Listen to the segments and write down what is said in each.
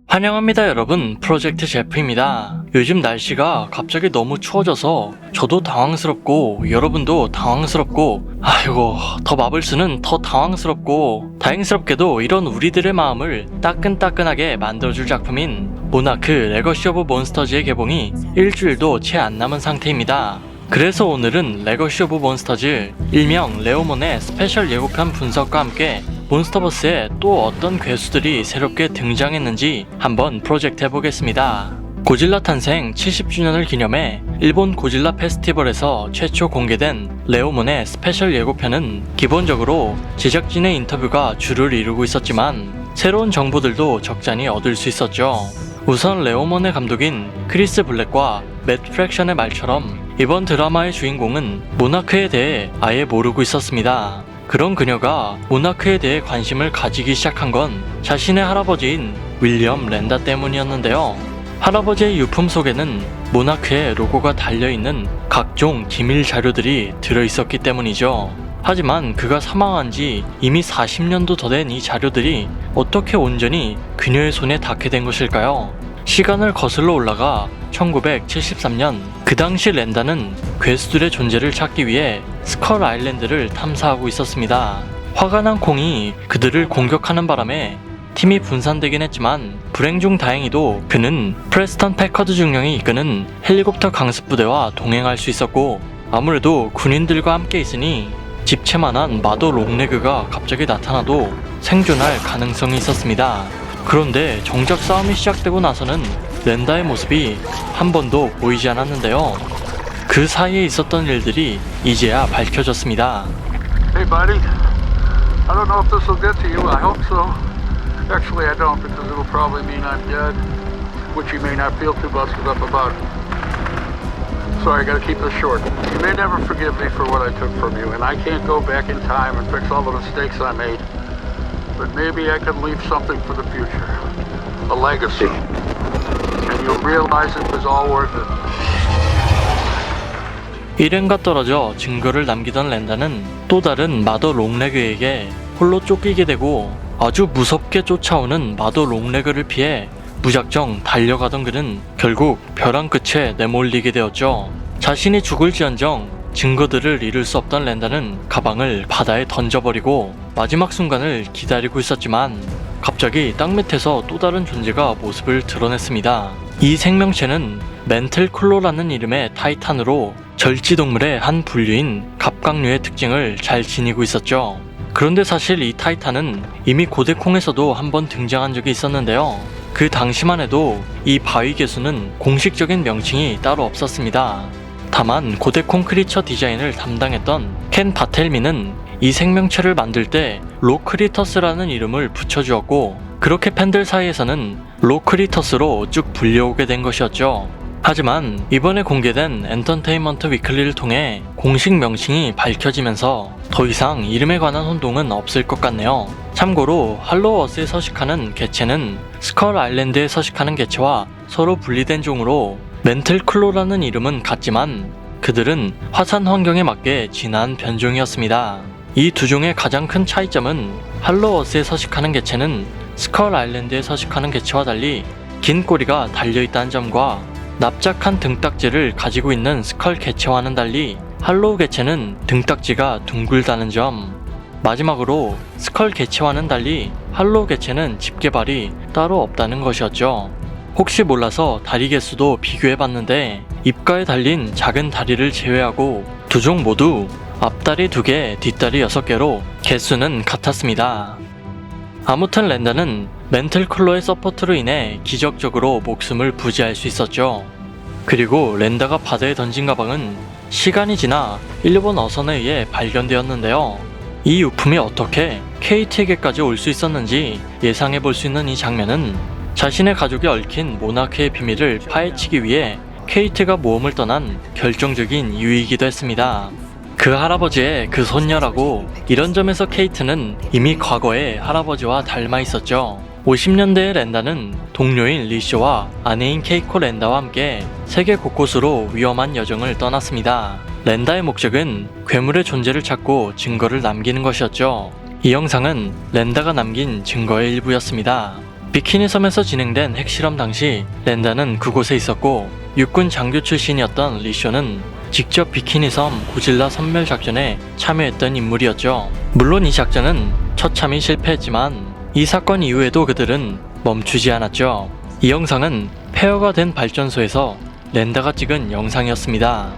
환영합니다 여러분, 프로젝트 제프입니다. 요즘 날씨가 갑자기 너무 추워져서 저도 당황스럽고 여러분도 당황스럽고 아이고 더 마블스는 더 당황스럽고 다행스럽게도 이런 우리들의 마음을 따끈따끈하게 만들어줄 작품인 모나크 레거시 오브 몬스터즈의 개봉이 일주일도 채 안 남은 상태입니다. 그래서 오늘은 레거시 오브 몬스터즈 일명 레오몬의 스페셜 예고편 분석과 함께 몬스터버스에 또 어떤 괴수들이 새롭게 등장했는지 한번 프로젝트 해보겠습니다. 고질라 탄생 70주년을 기념해 일본 고질라 페스티벌에서 최초 공개된 레오몬의 스페셜 예고편은 기본적으로 제작진의 인터뷰가 주를 이루고 있었지만 새로운 정보들도 적잖이 얻을 수 있었죠. 우선 레오몬의 감독인 크리스 블랙과 맷 프랙션의 말처럼 이번 드라마의 주인공은 모나크에 대해 아예 모르고 있었습니다. 그런 그녀가 모나크에 대해 관심을 가지기 시작한 건 자신의 할아버지인 윌리엄 랜다 때문이었는데요. 할아버지의 유품 속에는 모나크의 로고가 달려있는 각종 기밀 자료들이 들어있었기 때문이죠. 하지만 그가 사망한 지 이미 40년도 더 된 이 자료들이 어떻게 온전히 그녀의 손에 닿게 된 것일까요? 시간을 거슬러 올라가 1973년 그 당시 랜다는 괴수들의 존재를 찾기 위해 스컬 아일랜드를 탐사하고 있었습니다. 화가 난 콩이 그들을 공격하는 바람에 팀이 분산되긴 했지만 불행 중 다행히도 그는 프레스턴 패커드 중령이 이끄는 헬리콥터 강습부대와 동행할 수 있었고 아무래도 군인들과 함께 있으니 집채만한 마더 롱레그가 갑자기 나타나도 생존할 가능성이 있었습니다. 그런데 정작 싸움이 시작되고 나서는 랜다의 모습이 한 번도 보이지 않았는데요. 그 사이에 있었던 일들이 이제야 밝혀졌습니다. Hey buddy, I don't know if this will get to you. I hope so. Actually I don't, because it'll probably mean I'm dead, which you may not feel too busted up about. Sorry, I gotta keep this short. You may never forgive me for what I took from you, and I can't go back in time and fix all the mistakes I made. But maybe I could leave something for the future. A legacy. And you'll realize it was all worth it. 일행과 떨어져 증거를 남기던 랜다는 또 다른 마더 롱레그에게 홀로 쫓기게 되고 아주 무섭게 쫓아오는 마더 롱레그를 피해 무작정 달려가던 그는 결국 벼랑 끝에 내몰리게 되었죠. 자신이 죽을지언정 증거들을 잃을 수 없던 랜다는 가방을 바다에 던져버리고 마지막 순간을 기다리고 있었지만 갑자기 땅 밑에서 또 다른 존재가 모습을 드러냈습니다. 이 생명체는 멘틀클로라는 이름의 타이탄으로 절지동물의 한 분류인 갑각류의 특징을 잘 지니고 있었죠. 그런데 사실 이 타이탄은 이미 고대콩에서도 한번 등장한 적이 있었는데요. 그 당시만 해도 이 바위개수는 공식적인 명칭이 따로 없었습니다. 다만 고대콩 크리처 디자인을 담당했던 켄 바텔미는 이 생명체를 만들 때 로크리터스라는 이름을 붙여주었고 그렇게 팬들 사이에서는 로크리터스로 쭉 불려오게 된 것이었죠. 하지만 이번에 공개된 엔터테인먼트 위클리를 통해 공식 명칭이 밝혀지면서 더 이상 이름에 관한 혼동은 없을 것 같네요. 참고로 할로워스에 서식하는 개체는 스컬 아일랜드에 서식하는 개체와 서로 분리된 종으로 멘틀클로라는 이름은 같지만 그들은 화산 환경에 맞게 진화한 변종이었습니다. 이 두 종의 가장 큰 차이점은 할로워스에 서식하는 개체는 스컬 아일랜드에 서식하는 개체와 달리 긴 꼬리가 달려있다는 점과 납작한 등딱지를 가지고 있는 스컬 개체와는 달리 할로우 개체는 등딱지가 둥글다는 점, 마지막으로 스컬 개체와는 달리 할로우 개체는 집게발이 따로 없다는 것이었죠. 혹시 몰라서 다리 개수도 비교해봤는데 입가에 달린 작은 다리를 제외하고 두 종 모두 앞다리 2개, 뒷다리 6개로 개수는 같았습니다. 아무튼 랜다는 멘틀클로의 서포트로 인해 기적적으로 목숨을 부지할 수 있었죠. 그리고 랜다가 바다에 던진 가방은 시간이 지나 일본 어선에 의해 발견되었는데요. 이 유품이 어떻게 케이트에게까지 올 수 있었는지 예상해 볼 수 있는 이 장면은 자신의 가족이 얽힌 모나크의 비밀을 파헤치기 위해 케이트가 모험을 떠난 결정적인 이유이기도 했습니다. 그 할아버지의 그 손녀라고 이런 점에서 케이트는 이미 과거에 할아버지와 닮아 있었죠. 50년대의 렌다는 동료인 리쇼와 아내인 케이코 렌다와 함께 세계 곳곳으로 위험한 여정을 떠났습니다. 렌다의 목적은 괴물의 존재를 찾고 증거를 남기는 것이었죠. 이 영상은 렌다가 남긴 증거의 일부였습니다. 비키니 섬에서 진행된 핵실험 당시 렌다는 그곳에 있었고 육군 장교 출신이었던 리쇼는 직접 비키니 섬 고질라 섬멸 작전에 참여했던 인물이었죠. 물론 이 작전은 처참히 실패했지만 이 사건 이후에도 그들은 멈추지 않았죠. 이 영상은 폐허가 된 발전소에서 렌다가 찍은 영상이었습니다.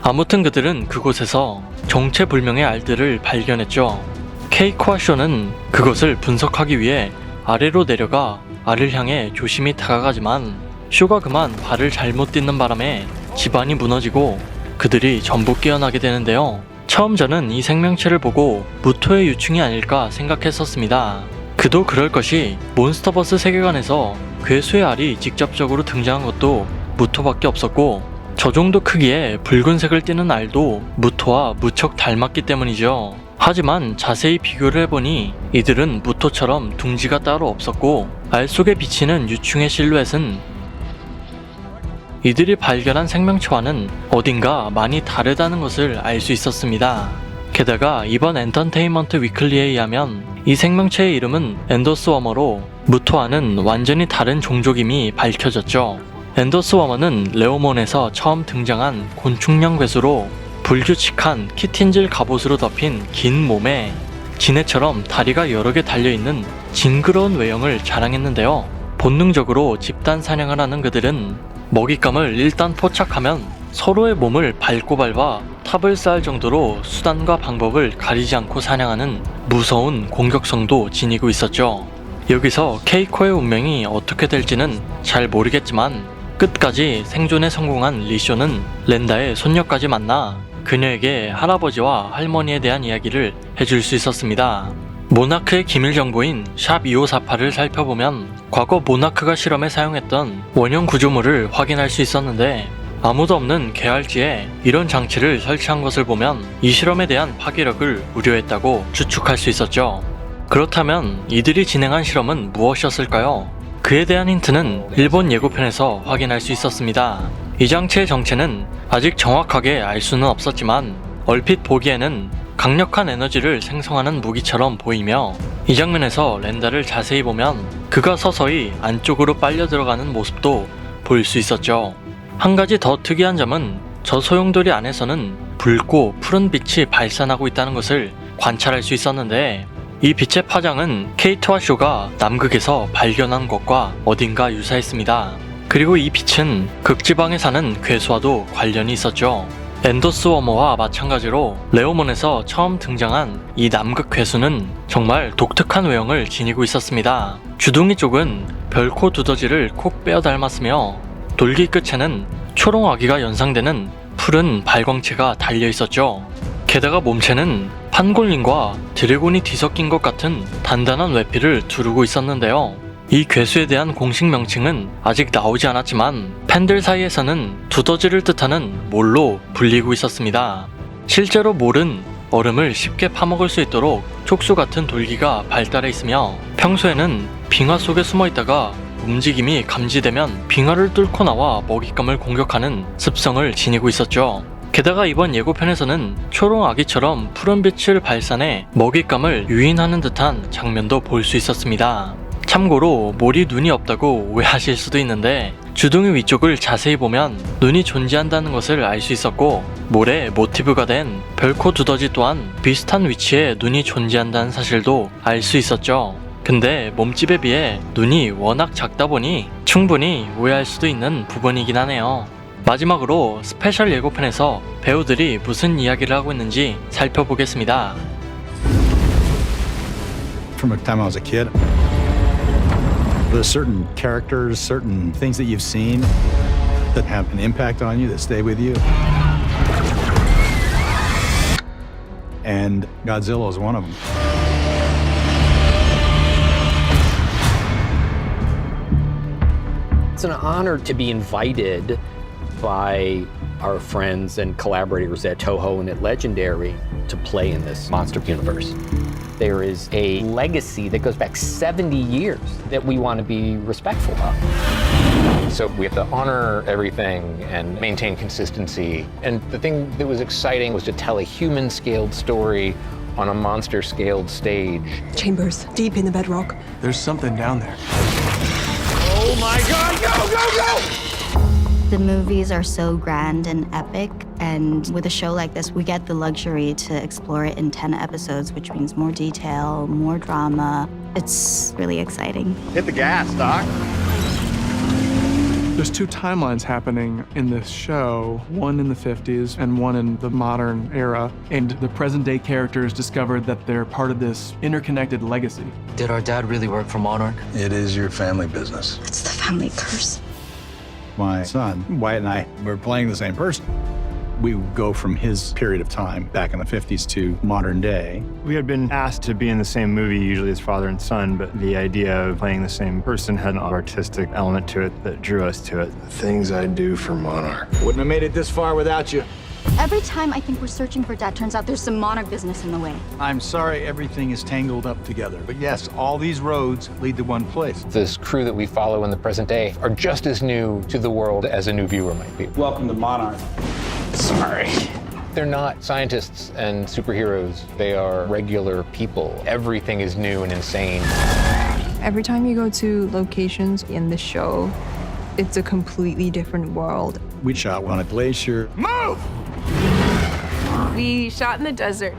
아무튼 그들은 그곳에서 정체불명의 알들을 발견했죠. 케이코와 쇼는 그것을 분석하기 위해 아래로 내려가 알을 향해 조심히 다가가지만 쇼가 그만 발을 잘못 딛는 바람에 집안이 무너지고 그들이 전부 깨어나게 되는데요. 처음 저는 이 생명체를 보고 무토의 유충이 아닐까 생각했었습니다. 그도 그럴 것이 몬스터버스 세계관에서 괴수의 알이 직접적으로 등장한 것도 무토밖에 없었고 저 정도 크기의 붉은색을 띠는 알도 무토와 무척 닮았기 때문이죠. 하지만 자세히 비교를 해보니 이들은 무토처럼 둥지가 따로 없었고 알 속에 비치는 유충의 실루엣은 이들이 발견한 생명체와는 어딘가 많이 다르다는 것을 알 수 있었습니다. 게다가 이번 엔터테인먼트 위클리에 의하면 이 생명체의 이름은 엔더스워머로 무토와는 완전히 다른 종족임이 밝혀졌죠. 엔더스워머는 레오몬에서 처음 등장한 곤충형 괴수로 불규칙한 키틴질 갑옷으로 덮인 긴 몸에 지네처럼 다리가 여러 개 달려있는 징그러운 외형을 자랑했는데요. 본능적으로 집단 사냥을 하는 그들은 먹잇감을 일단 포착하면 서로의 몸을 밟고 밟아 탑을 쌓을 정도로 수단과 방법을 가리지 않고 사냥하는 무서운 공격성도 지니고 있었죠. 여기서 케이코의 운명이 어떻게 될지는 잘 모르겠지만 끝까지 생존에 성공한 리쇼는 렌다의 손녀까지 만나 그녀에게 할아버지와 할머니에 대한 이야기를 해줄 수 있었습니다. 모나크의 기밀 정보인 샵 2548을 살펴보면 과거 모나크가 실험에 사용했던 원형 구조물을 확인할 수 있었는데 아무도 없는 개활지에 이런 장치를 설치한 것을 보면 이 실험에 대한 파괴력을 우려했다고 추측할 수 있었죠. 그렇다면 이들이 진행한 실험은 무엇이었을까요? 그에 대한 힌트는 일본 예고편에서 확인할 수 있었습니다. 이 장치의 정체는 아직 정확하게 알 수는 없었지만 얼핏 보기에는 강력한 에너지를 생성하는 무기처럼 보이며 이 장면에서 렌다를 자세히 보면 그가 서서히 안쪽으로 빨려 들어가는 모습도 볼 수 있었죠. 한 가지 더 특이한 점은 저 소용돌이 안에서는 붉고 푸른 빛이 발산하고 있다는 것을 관찰할 수 있었는데 이 빛의 파장은 케이트와 쇼가 남극에서 발견한 것과 어딘가 유사했습니다. 그리고 이 빛은 극지방에 사는 괴수와도 관련이 있었죠. 엔더스워머와 마찬가지로 레오몬에서 처음 등장한 이 남극 괴수는 정말 독특한 외형을 지니고 있었습니다. 주둥이 쪽은 별코 두더지를 콕 빼어 닮았으며 돌기 끝에는 초롱아기가 연상되는 푸른 발광체가 달려 있었죠. 게다가 몸체는 판골린과 드래곤이 뒤섞인 것 같은 단단한 외피를 두르고 있었는데요. 이 괴수에 대한 공식 명칭은 아직 나오지 않았지만 팬들 사이에서는 두더지를 뜻하는 몰로 불리고 있었습니다. 실제로 몰은 얼음을 쉽게 파먹을 수 있도록 촉수 같은 돌기가 발달해 있으며 평소에는 빙하 속에 숨어 있다가 움직임이 감지되면 빙하를 뚫고 나와 먹잇감을 공격하는 습성을 지니고 있었죠. 게다가 이번 예고편에서는 초롱아기처럼 푸른 빛을 발산해 먹잇감을 유인하는 듯한 장면도 볼 수 있었습니다. 참고로 몰이 눈이 없다고 오해하실 수도 있는데 주둥이 위쪽을 자세히 보면 눈이 존재한다는 것을 알 수 있었고 몰의 모티브가 된 별코 두더지 또한 비슷한 위치에 눈이 존재한다는 사실도 알 수 있었죠. 근데 몸집에 비해 눈이 워낙 작다 보니 충분히 오해할 수도 있는 부분이긴 하네요. 마지막으로 스페셜 예고편에서 배우들이 무슨 이야기를 하고 있는지 살펴보겠습니다. From the time I was a kid, there's certain characters, certain things that you've seen that have an impact on you, that stay with you. And Godzilla is one of them. It's an honor to be invited by our friends and collaborators at Toho and at Legendary to play in this monster universe. There is a legacy that goes back 70 years that we want to be respectful of. So we have to honor everything and maintain consistency. And the thing that was exciting was to tell a human-scaled story on a monster-scaled stage. Chambers, deep in the bedrock. There's something down there. Oh my God, go, go, go! The movies are so grand and epic, and with a show like this, we get the luxury to explore it in 10 episodes, which means more detail, more drama. It's really exciting. Hit the gas, Doc. There's two timelines happening in this show, one in the 50s and one in the modern era. And the present day characters discovered that they're part of this interconnected legacy. Did our dad really work for Monarch? It is your family business. It's the family curse. My son, Wyatt, and I were playing the same person. We would go from his period of time back in the 50s to modern day. We had been asked to be in the same movie, usually as father and son, but the idea of playing the same person had an artistic element to it that drew us to it. The things I do for Monarch. Wouldn't have made it this far without you. Every time I think we're searching for Dad, turns out there's some Monarch business in the way. I'm sorry everything is tangled up together. But yes, all these roads lead to one place. This crew that we follow in the present day are just as new to the world as a new viewer might be. Welcome to Monarch. Sorry. They're not scientists and superheroes. They are regular people. Everything is new and insane. Every time you go to locations in the show, it's a completely different world. We shot on a glacier. Move! We shot in the desert.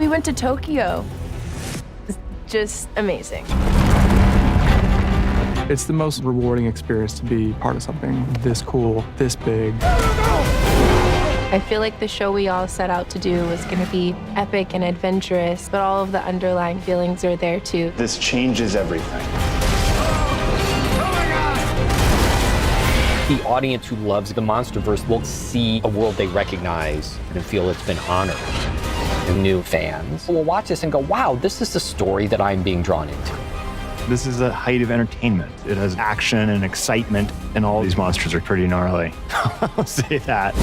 We went to Tokyo. It's just amazing. It's the most rewarding experience to be part of something this cool, this big. I feel like the show we all set out to do was going to be epic and adventurous, but all of the underlying feelings are there too. This changes everything. The audience who loves the Monsterverse will see a world they recognize and feel it's been honored. And new fans will watch this and go, wow, this is the story that I'm being drawn into. This is the height of entertainment. It has action and excitement, and all these monsters are pretty gnarly. I'll say that.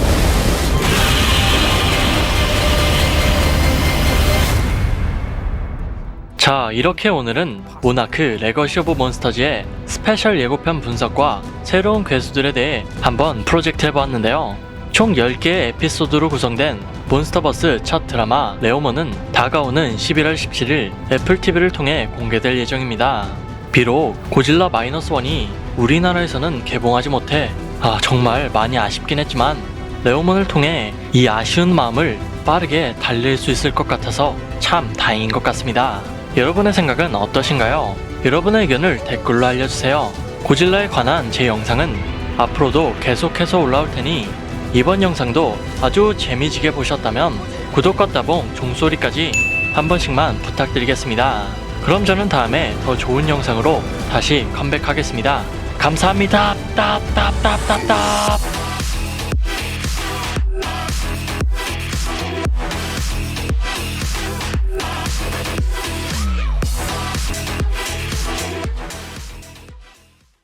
자, 이렇게 오늘은 모나크 레거시 오브 몬스터즈의 스페셜 예고편 분석과 새로운 괴수들에 대해 한번 프로젝트 해보았는데요. 총 10개의 에피소드로 구성된 몬스터버스 첫 드라마 레오몬은 다가오는 11월 17일 애플TV를 통해 공개될 예정입니다. 비록 고질라 -1이 우리나라에서는 개봉하지 못해 정말 많이 아쉽긴 했지만 레오몬을 통해 이 아쉬운 마음을 빠르게 달랠 수 있을 것 같아서 참 다행인 것 같습니다. 여러분의 생각은 어떠신가요? 여러분의 의견을 댓글로 알려주세요. 고질라에 관한 제 영상은 앞으로도 계속해서 올라올 테니 이번 영상도 아주 재미지게 보셨다면 구독과 따봉, 종소리까지 한 번씩만 부탁드리겠습니다. 그럼 저는 다음에 더 좋은 영상으로 다시 컴백하겠습니다. 감사합니다. 따따따따따